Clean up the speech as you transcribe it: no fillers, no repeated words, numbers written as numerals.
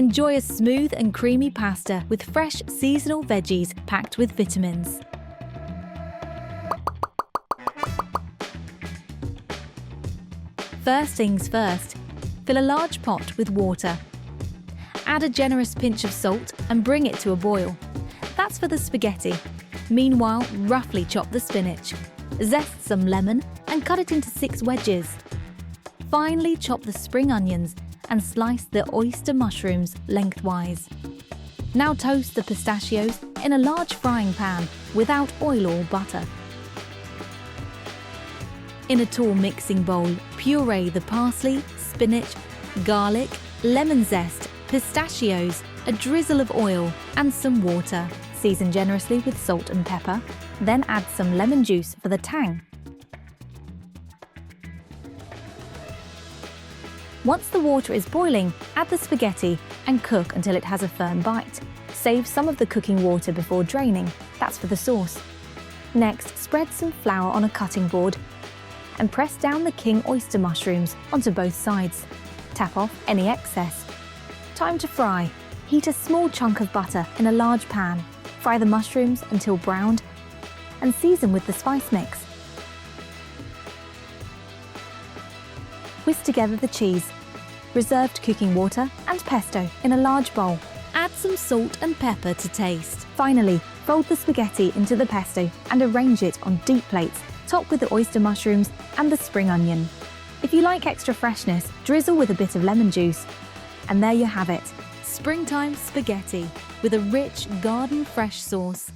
Enjoy a smooth and creamy pasta with fresh seasonal veggies packed with vitamins. First things first, fill a large pot with water. Add a generous pinch of salt and bring it to a boil. That's for the spaghetti. Meanwhile, roughly chop the spinach. Zest some lemon and cut it into 6 wedges. Finely chop the spring onions and slice the oyster mushrooms lengthwise. Now toast the pistachios in a large frying pan without oil or butter. In a tall mixing bowl, puree the parsley, spinach, garlic, lemon zest, pistachios, a drizzle of oil and some water. Season generously with salt and pepper, then add some lemon juice for the tang. Once the water is boiling, add the spaghetti and cook until it has a firm bite. Save some of the cooking water before draining, that's for the sauce. Next, spread some flour on a cutting board and press down the king oyster mushrooms onto both sides. Tap off any excess. Time to fry. Heat a small chunk of butter in a large pan. Fry the mushrooms until browned and season with the spice mix. Whisk together the cheese, reserved cooking water and pesto in a large bowl. Add some salt and pepper to taste. Finally, fold the spaghetti into the pesto and arrange it on deep plates, topped with the oyster mushrooms and the spring onion. If you like extra freshness, drizzle with a bit of lemon juice. And there you have it, springtime spaghetti with a rich garden fresh sauce.